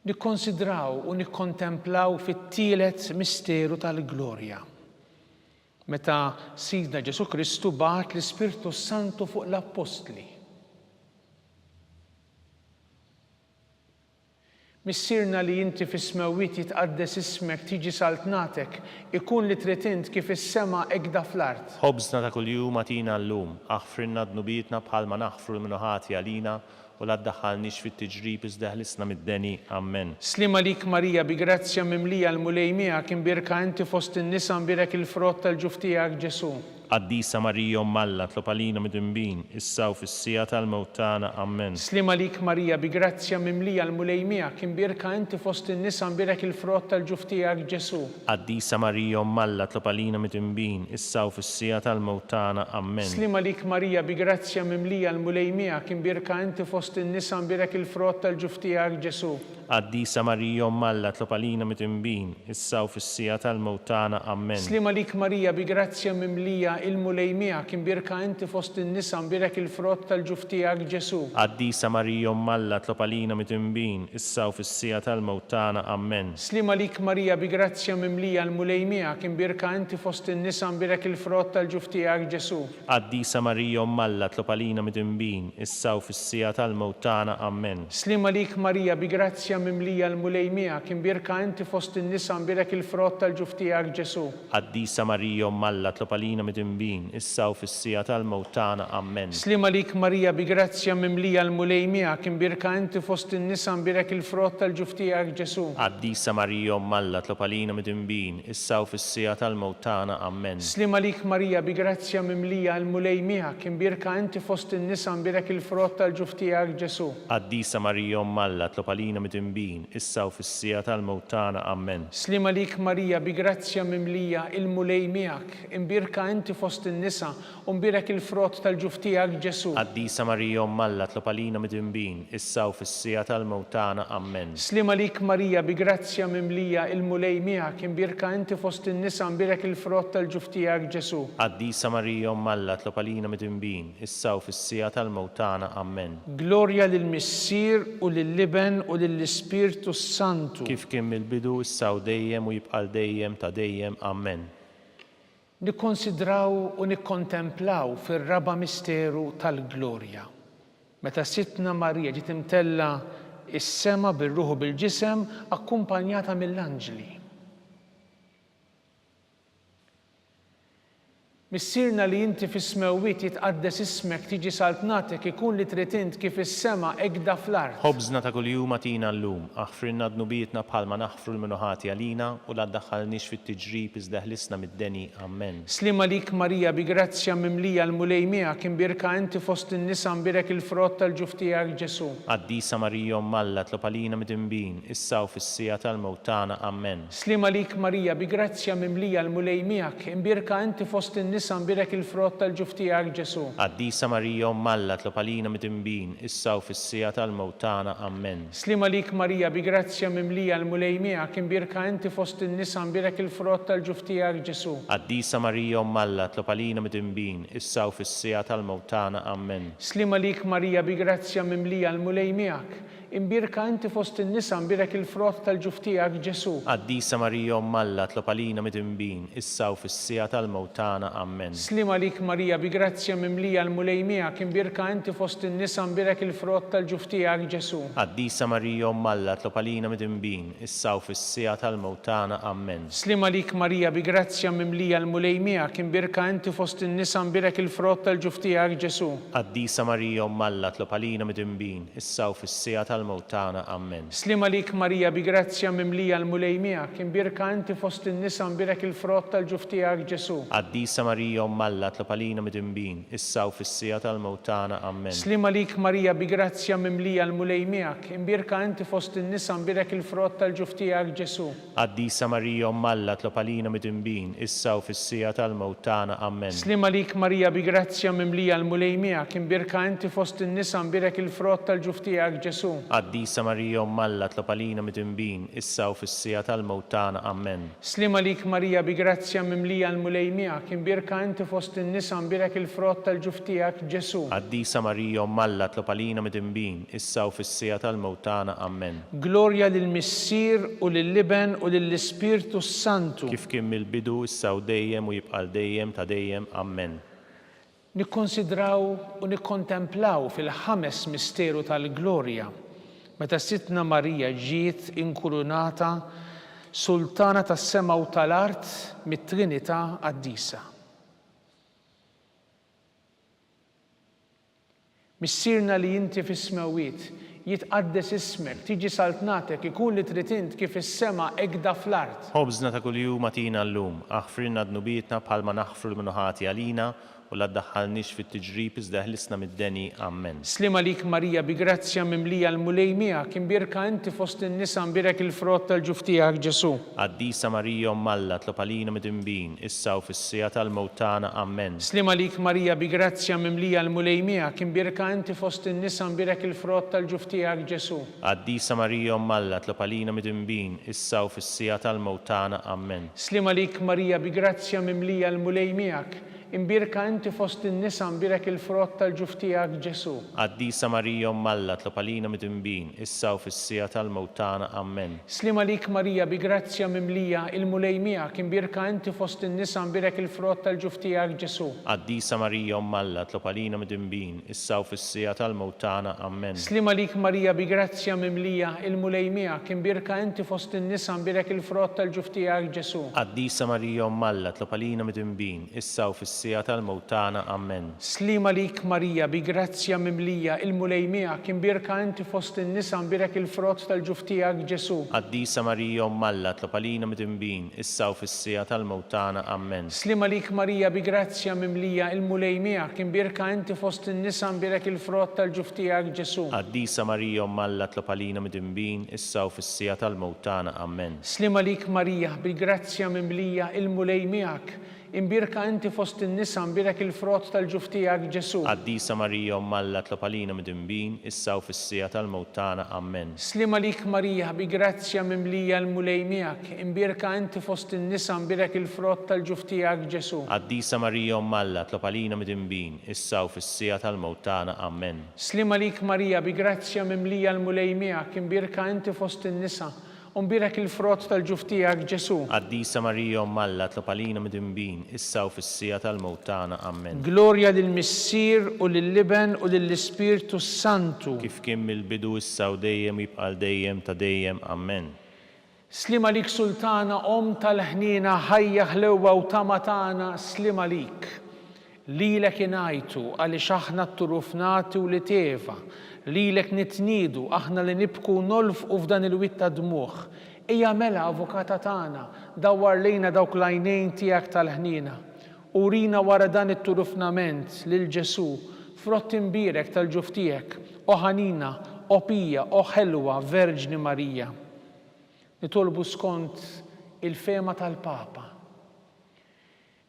Nikkonsidraw u nikkontemplaw fit-tielet misteru tal-glorja. Meta Sidna Ġesu Kristu bagħat l-Ispirtu Santu fuq l-Apostli. Missirna li inti fis-smewwiet jitqaddes ismek tiġi saltnatek, ikun li trid int kif is-sema hekk fl-art. Ħobżna ta' kuljum atina llum, aħfrilna dnubietna bħalma naħfru l-minuħati għalina u la ddaħħalniex fit-tiġrib iżda ħlisna mid-deni. Amen. Slima lik Marija bi grazzja mimlija l-mulej miegħek imbirka inti fost in-nisa nbirek il-frott tal-ġuf tiegħek Ġesu. Qaddisa Marija Umm Alla tlob għalina midinbin, issa u fis-sija tal-mewt tagħna. Amen. Slima lik Marija bi grazzja mimlija l-mulej miegħek imbirka inti fost in-nisa nbirek il-frott tal-ġuf tiegħek Ġesu. Qaddisa Marija Umm Alla tlob għalina midinbin, issa u fis-sija tal-mewt tagħna. Amen. Slima lik Marija bi grazzja mimlija l-mulej miegħek imbirka inti fost in-nisa nbirek il-frott tal-ġuf tiegħek Ġesu. Qaddisa Marija Umm Alla tlob għalina midinbin, issa u fis-sija tal-mewt tagħna. Amen. Slima lik Marija bi grazzja mimlija il-mulej miegħek imbirka inti fost in-nisa nbirek il-frott tal-ġuf tiegħek Ġesu. Qaddisa Marija Umm Alla tlob għalina midinbin, issa u fis-sija tal-mewt tagħna. Amen. Slima lik Marija bi grazzja mimlija l-mulej miegħek imbirka inti fost in-nisa nbirek il-frott tal-ġuf tiegħek Ġesu. Qaddisa Marija Umm Alla tlob għalina midinbin, issa u fis-sija tal-mewt tagħna. Amen. Slima lik Marija bi grazzja mimlija l-mulej miegħek imbirka inti fost in-nisa nbirek il-frott tal-ġuf tiegħek Ġesu. Qaddisa Marija Umm Alla tlob għalina midinbin, issa u fis-sija tal-mewt tagħna. Amen. Slima lik Marija bi grazzja mimlija l-mulej miegħek imbirka inti fost in-nisa nbirek il-frott tal-ġuf tiegħek Ġesu. Qaddisa Marija Umm Alla tlob għalina midinbin, issa u fis-sija tal-mewt tagħna. Amen. Slima lik Marija bi grazzja mimlija l-mulej miegħek imbirka inti fost in-nisa nbirek il-frott tal-ġuf tiegħek Ġesu. Qaddisa Marija Umm Alla tlob għalina midinbin, issa u fis-sija tal-mewt tagħna. Amen. Slima lik Marija bi grazzja mimlija il-mulej miegħek imbirka inti fost in-nisa u nbirek il-frott tal-ġuf tiegħek Ġesu. Qaddisa Marija Umm Alla tlob għalina midinbin, issa u fis-sija tal-mewt tagħna. Amen. Slima lik Marija bi grazzja mimlija il-mulej miegħek imbirka inti fost in-nisa nbirek il-frott tal-ġuf tiegħek Ġesu. Qaddisa Marija Umm Alla tlob għalina midinbin, issa u fis-sija tal-mewt tagħna. Amen. Glorja lill-Missier u lill-Liben u lill-Ispirtu Santu. Kif kien mill-bidu issa u dejjem u jibqa' dejjem ta' dejjem. Amen. Nikkonsidraw u nikkontemplaw fir-raba misteru tal-glorja. Meta Sittna Marija ġiet imtella is-sema bir-ruħ u bil-ġisem akkumpanjata mill-anġli. Missirna li inti fis-smewwiet jitqaddes ismek tiġi saltnatek ikun li trid int kif is-sema ekda fl-art. خبزنا ta' kuljum atina llum, aħfrinna dnubietna bħalma naħfru l-minuħati għalina u la ddaħħalniex fit-tiġrib iżda ħlisna mid-deni. Amen. Slima lik Marija bi grazzja mimlija l-mulej miegħek imbirka inti fost in-nisa imbirek il-frott tal-ġuf tiegħek Ġesu. Qaddisa Marija Malla tlob għalina mid-imbin, issa u fis-sija tal-mewt tagħna. Amen. Slima lik Marija bi grazzja mimlija l-mulej miegħek imbirka inti fost in-nisa imbirek il-frott tal-ġuf tiegħek Ġesu. Qaddisa Marija Malla tlob għalina mid-imbin, issa u fis-sija tal-mewt tagħna. Amen. Slima lik Marija bi grazzja mimlija l-mulej miegħek imbirka inti fost in-nisa imbirek il-frott tal-ġuf tiegħek Ġesu. Qaddisa Marija Malla tlob għalina mid-imbin, issa u fis-sija tal-mewt tagħna. Amen. Slima lik Marija bi grazzja mimlija l-mulej miegħek imbirka inti fost in-nisa imbirek il-frott tal-ġuf tiegħek Ġesu. Qaddisa Marija Malla tlob għalina mid-imbin, issa u fis-sija tal-mewt tagħna. Amen. Slima lik Marija bi grazzja mimlija l-mulej miegħek imbirka inti fost in-nisa imbirek il-frott tal-ġuf tiegħek Ġesu. Qaddisa Marija Malla tlob għalina mid-imbin, issa u fis-sija tal-mewt tagħna. Amen. Slima lik Marija bi grazzja mimlija l-mulej miegħek imbirka inti fost in-nisa imbirek il-frott tal-ġuf tiegħek Ġesu. Qaddisa Marija Malla tlob għalina mid-imbin, issa u fis-sija tal-mewt tagħna. Amen. Slima lik Marija bi grazzja mimlija l-mulej miegħek imbirka inti fost in-nisa imbirek il-frott tal-ġuf tiegħek Ġesu. Qaddisa Marija Malla tlob għalina mid-imbin, issa u fis-sija tal-mewt tagħna. Amen. Slima lik Marija bi grazzja mimlija l-mulej miegħek imbirka inti fost in-nisa imbirek il-frott tal-ġuf tiegħek Ġesu. Qaddisa Marija Malla tlob għalina mid-imbin, issa u fis-sija tal-mewt tagħna. Amen. Slima lik Marija bi grazzja mimlija l-mulej miegħek imbirka inti fost in-nisa imbirek il-frott tal-ġuf tiegħek Ġesu. Qaddisa Marija Malla tlob għalina mid-imbin, issa u fis-sija tal-mewt tagħna. Amen. Slima lik Marija bi grazzja mimlija l-mulej miegħek imbirka inti fost in-nisa imbirek il-frott tal-ġuf tiegħek Ġesu. Qaddisa Marija Malla tlob għalina mid-imbin, issa u fis-sija tal-mewt tagħna. Amen. Glorja lill-Missier u lill-Liben u lill-Ispirtu Santu. Kif kien mill-bidu issa u dejjem u jibqa' dejjem ta' dejjem. Amen. Nikkonsidraw u nikkontemplaw fil-ħames misteru tal-glorja meta Sitna Marija ġiet inkurunata Sultana tas-sema u tal-art mit-Trinità Qaddisa. Missirna li inti fis-smewwiet jitqaddes ismek, tiġi saltnatek, ikun li trid int kif is-sema ekda fl-art. Ħobżna ta' kuljum atina llum, aħfrilna dnubietna bħalma naħfru l-minuħati għalina u la ddaħħalniex fit-tiġrib iżda ħlisna mid-deni. Amen. Slima lik Marija bi grazzja mimlija l-mulej miegħek imbirka inti fost in-nisa imbirek il-frott tal-ġuf tiegħek Ġesu. Qaddisa Marija Malla tlob għalina mid-imbin, issa u fis-sija tal-mewt tagħna. Amen. Slima lik Marija bi grazzja mimlija l-mulej miegħek imbirka inti fost in-nisa imbirek il-frott tal-ġuf tiegħek Ġesu. Qaddisa Marija Malla tlob għalina mid-imbin, issa u fis-sija tal-mewt tagħna. Amen. Slima lik Marija bi grazzja mimlija l-mulej miegħek imbirka inti fost in-nisa imbirek il-frott tal-ġuf tiegħek Ġesu. Qaddisa Marija Malla tlob għalina mid-imbin, issa u fis-sija tal-mewt tagħna. Amen. Slima lik Marija bi grazzja mimlija il-mulej miegħek imbirka inti fost in-nisa imbirek il-frott tal-ġuf tiegħek Ġesu. Qaddisa Marija Malla tlob għalina mid-imbin, issa u fis-sija tal-mewt tagħna. Amen. Slima lik Marija bi grazzja mimlija il-mulej miegħek imbirka inti fost in-nisa imbirek il-frott tal-ġuf tiegħek Ġesu. Qaddisa Marija Malla tlob għalina mid-imbin, issa u fis-sija tal-mewt tagħna. Amen. Slima lik Marija bi grazzja mimlija il-mulej miegħek imbirka inti fost in-nisa imbirek il-frott tal-ġuf tiegħek Ġesu. Qaddisa Marija Malla tlob għalina mid-imbin, issa u fis-sija tal-mewt tagħna. Amen. Slima lik Marija bi grazzja mimlija il-mulej miegħek imbirka inti fost in-nisa imbirek il-frott tal-ġuf tiegħek Ġesu. Qaddisa Marija Malla tlob għalina mid-imbin, issa u fis-sija tal-mewt tagħna. Amen. Slima lik Marija bi grazzja mimlija il-mulej miegħek imbirka inti fost in-nisa imbirek il-frott tal-ġuf tiegħek Ġesu. Qaddisa Marija Malla tlob għalina mid-imbin, issa u fis-sija tal-mewt tagħna. Amen. Slima lik Marija bi grazzja mimlija l-mulej miegħek imbirka inti fost in-nisa imbirek il-frott tal-ġuf tiegħek Ġesu. Qaddisa Marija Malla tlob għalina mid-imbin, issa u fis-sija tal-mewt tagħna. Amen. Slima lik Marija bi grazzja mimlija l-mulej miegħek imbirka inti fost in-nisa imbirek il-frott tal-ġuf tiegħek Ġesu. Qaddisa Marija Malla tlob għalina mid-imbin, issa u fis-sija tal-mewt tagħna. Amen. Glorja lill-Missier u lill-Liben u lill-Ispirtu Santu. Kif kien mill-bidu issa u dejjem jibqa' dejjem ta' dejjem. Amen. Slima lik Sultana tal-ħnina ħajja ħlewwa u tama tagħna slima lik. Lilek inajtu għaliex aħna t-turufnati u li teva, lilek nitnidu aħna li nibku nolfqu f'dan il-witt ta' dmuħ. Ija mela avukata tagħna, dawwar lejna dawk l-għajnejn tiegħek tal-ħnina. Urina wara dan it-turufnament lil Ġesu frott imbirek tal-ġuftijek, o ħanina, o pija, o ħelwa, Verġni Marija. Nitolbu skont il-fema tal-Papa.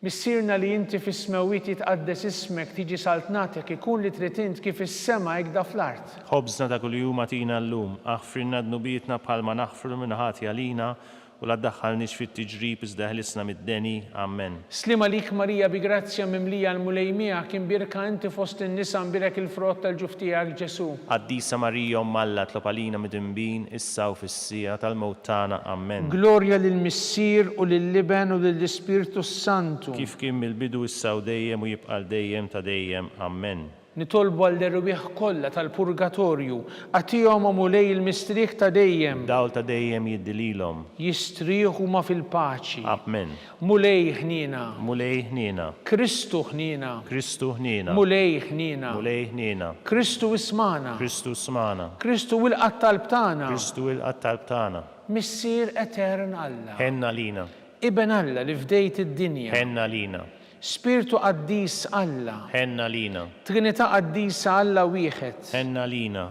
Missirna li inti fis-smewit jitqaddes ismek tiġi saltnatek ikun li trid int kif is-sema hekk da fl-art. Ħobżna ta' kuljum atina llum, aħfrinna dnubietna bħalma naħfru minn ħati għalina u la ddaħħalniex fit-tiġrib iżda ħlisna mid-deni. Amen. Slima lik Marija bi grazzja mimlija l-mulejmija kien birka inti fost in-nisa mbirek il-frott tal-ġuftijak Ġesu. Qaddisa Marija Alla tlob għalina mid-imbin issa u fis-sija tal-mewt tagħna. Amen. Glorja lill-Missier u lill-Liben u lill-Ispirtu Santu. Kif kien mill-bidu issa u dejjem u jibqa' dejjem ta' dejjem. Amen. Nitolbu għall-derwieħ kollha tal-purgatorju, għatihom mulej il-mistrieħ ta' dejjem. Dawl ta' dejjem jiddililhom. Jistrieħu ma fil-paċi. Amen. Mulej ħnina. Mulej ħnina. Kristu ħnina. Kristu ħnina. Mulej ħnina. Mulej ħnina. Kristu ismana. Kristu smana. Kristu wilqat talb tagħna. Kristu wilqat talb tagħna. Missier etern Alla. Ħenna lina. Iben Alla li fdejt id-dinja. Ħenna lina. Spiritu qaddis Alla. Ħenna lina. Trinità qaddisa Alla wieħed. Ħenna lina.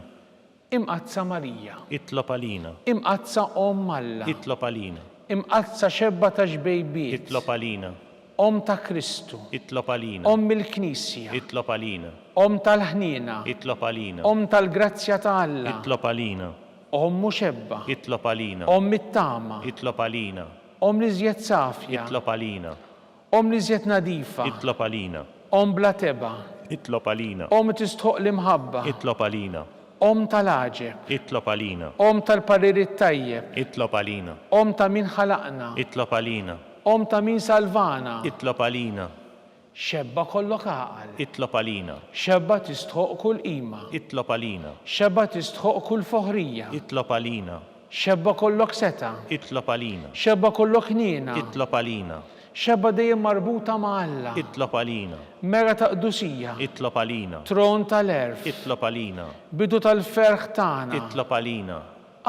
Imqazza Marija. Itlob għalina. Imqazza Om Alla. Itlob għalina. Imqazza xebba ta' xbejbiet. Itlob għalina. Om ta' Kristu. Itlob għalina. Om il-Knisja. Itlob għalina. Om tal-ħnina. Itlob għalina. Om tal-grazzja ta' Alla. Itlob għalina. Om muxebba. Itlob għalina. Om it-tama. Itlob għalina. Om li żjed safja. Itlob għalina. Om li żjed nadifa. Itlob għalina. Om bla teba. Itlob għalina. Om tistħoq l-imħabba. Itlob għalina. Om tal-aġeb. Itlob għalina. Om tal-pariri tajjeb. Itlob għalina. Om ta' min ħalaqna. Itlob għalina. Om ta' min salvana. Itlob għalina. Xebba kollok għaqal. Itlob għalina. Xebba tistħoq kull qima. Itlob għalina. Xebba tistħoq kull foħrija. Itlob għalina. Xebba kollok seta. Itlob għalina. Xebba kollok nina. Itlob għalina. Xebba dejjem marbuta ma' Alla. Itlob għalina. Mera ta' qdusija. Itlob għalina. Tron tal-erf. Itlob għalina. Bidu tal-ferħ tagħna. Itlob għalina.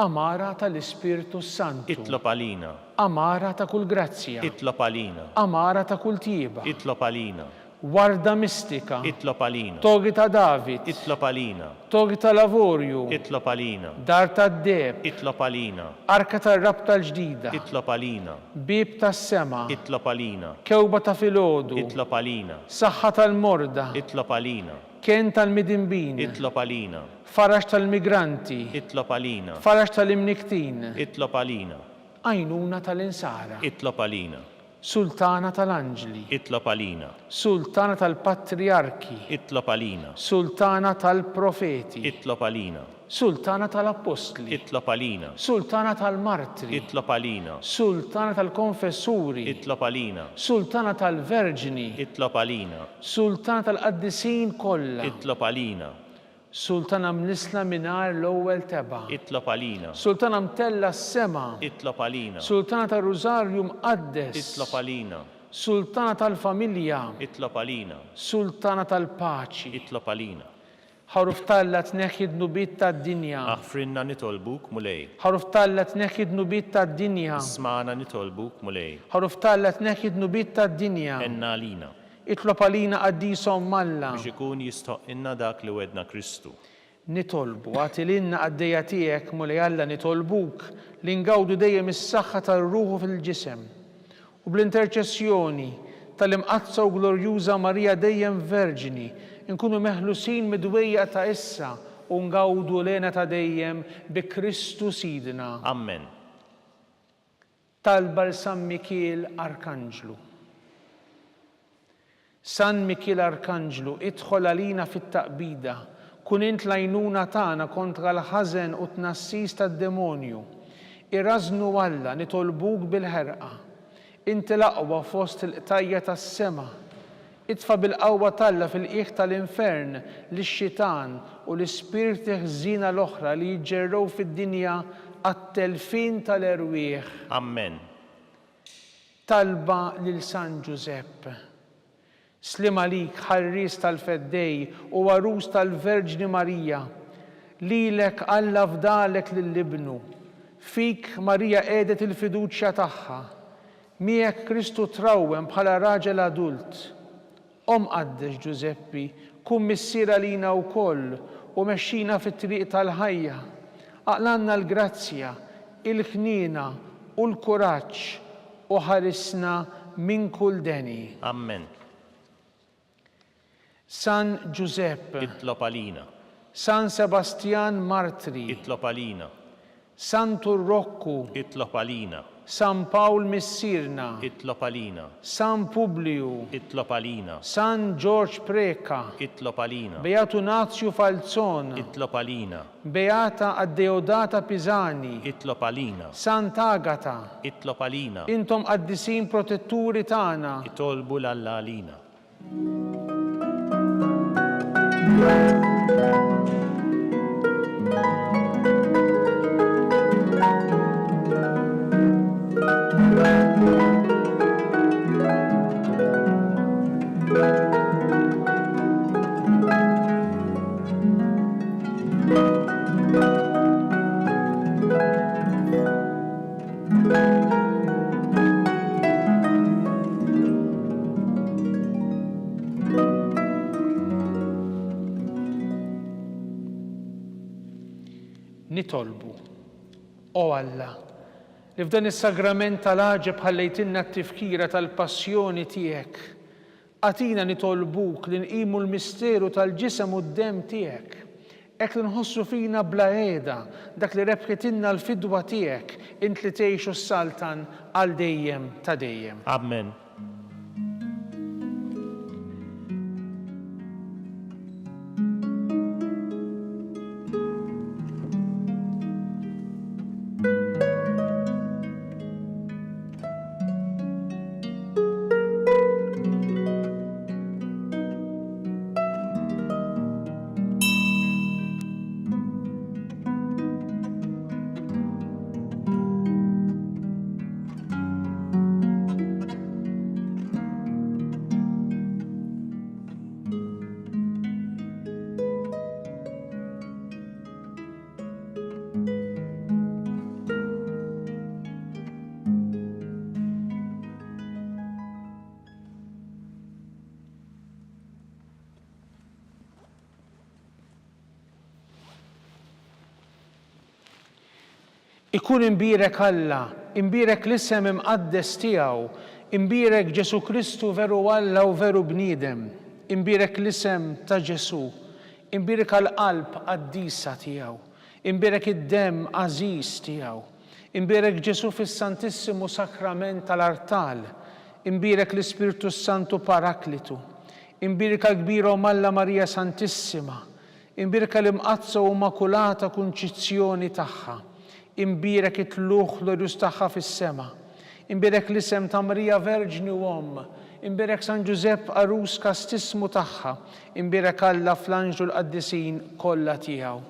Amara tal-Ispirtu Santu. Itlob għalina. Amara ta' kull grazzja. Itlob għalina. Amara ta' kull tieba. Itlob għalina. Warda mistika. Itlob għalina. Togi ta' David. Itlob għalina. Togi ta' Lavorju. Itlob għalina. Dar ta' Deb. Itlob għalina. Arka ta' rabta l-ġdida. Itlob għalina. Bib ta' sema. Itlob għalina. Kewba ta' filodu. Itlob għalina. Saħħa tal-morda. Itlob għalina. Ken tal-midimbin. Itlob għalina. Farax tal-migranti. Itlob għalina. Farax tal-imniktin. Itlob għalina. Għajnuna tal-insara. Itlob għalina. Sultana tal-anġli. Itlob għalina. Sultana tal-patriarki. Itlob għalina. Sultana tal-profeti. Itlob għalina. Sultana tal-apostli. Itlob għalina. Sultana tal-martri. Itlob għalina. Sultana tal-konfessuri. Itlob għalina. Sultana tal-verġini. Itlob għalina. Sultana tal-qaddisin kollha. Itlob għalina. Sultana mnisla minar l-ewwel teba. Itlob għalina. Sultana mtella s-sema. Itlob għalina. Sultana tal-Rużarju mqaddes. Itlob għalina. Sultana tal-familja. Itlob għalina. Sultana tal-paċi. Itlob għalina. Ħaruf talla tneħħid nubit tad-dinja. Aħfrinna nitolbuk mulej. Ħaruf talla tneħħid nubit tad-dinja. Smana nitolbuk mulej. Ħaruf talla tneħħid nubit tad-dinja. Enna għalina. Itlob għalina qaddisom Alla. Biex ikun jistoq inna dak li wedna Kristu. Nitolbu għatilinna għaddejja tiegħek mulej Alla nitolbuk li ngawdu dejjem is-saħħa tar-ruħu fil-ġisem. U bl-interċessjoni tal-imqazza u glorjuża Marija dejjem Verġini nkunu meħlusin midwejja ta' issa u ngawdu lena ta' dejjem bi Kristu Sidna. Amen. Talba l-San Mikiel Arkanġlu. San Mikiel Arkanġlu, idħol għalina fit-taqbida, kun int l-għajnuna tagħna kontra l-ħażen u tnassis tad-demonju. Irrażnu Alla nitolbuk bil-ħerqa. Inti l-aqwa fost il-qtajja tas-sema. Itfa' bil-qawwa talla fil-qiegħ tal-infern lix-xitan u l-ispirti ħżina l-oħra li jiġġerrew fid-dinja għat-telfin tal-erwieħ. Amen. Talba lil San Giuseppe. Slim għalik ħarris tal-feddej u għarus tal-Verġni Marija, lilek Alla fdalek lill-ibnu, fik Marija qiegħdet il-fiduċja tagħha, miegħek Kristu trawwem bħala raġel adult. Qaddex Giuseppi, kun missiera lina wkoll u mexxina fit-triq tal-ħajja. Aqlanna l-grazzja, il-ħniena u l-kuraġġ u ħarisna minn kull deni. Amen. San Giuseppe, Itlob għalina. San Sebastian Martri, Itlob għalina. San Turrokku, Itlob għalina. San Paul Missirna, Itlob għalina. San Publiu, Itlob għalina. San George Preka, Itlob għalina. Beatu Nazio Falzon, Itlob għalina. Beata Addeodata Pisani, Itlob għalina. Sant'Agata, Itlob għalina. intom qaddisin protetturi tagħna. Itolbu l-Alla għalina. Nitolbu, o Alla, li f'dan is-sagrament tal-għaġeb ħallejtinna t-tifkira tal-passjoni tiegħek, għatina nitolbuk li nqimu l-misteru tal-ġisem u d-dem tiegħek, hekk li nħossu fina bla qiegħda dak li rebħetinna l-fidwa tiegħek int li tgħixu s-saltan għal dejjem ta' dejjem. Amen. Ikun imbirek Alla, imbirek l-isem imqaddes tiegħu, imbirek Ġesu Kristu veru Alla u veru bniedem, imbirek l-isem ta' Ġesu, imbirek għall-qalb qaddisa tiegħu, imbirek id-dem għażiż tiegħu, imbirek Ġesu fis-Santissimu Sakrament tal-Artal, imbirek l-Ispiritu Santu Paraklitu, imbirek għall-Kbira Alla Marija Santissima, imbirek l-imqazza u Immakulata Kunċizzjoni tagħha, imbirek it-tluħ l-irjus tagħha fis-sema, imbirek l-isem ta' Marija Verġni u Omm, imbirek San Giuseppe Arus kastismu tagħha, imbirek Alla fl-anġlu l-qaddisin kollha tiegħu.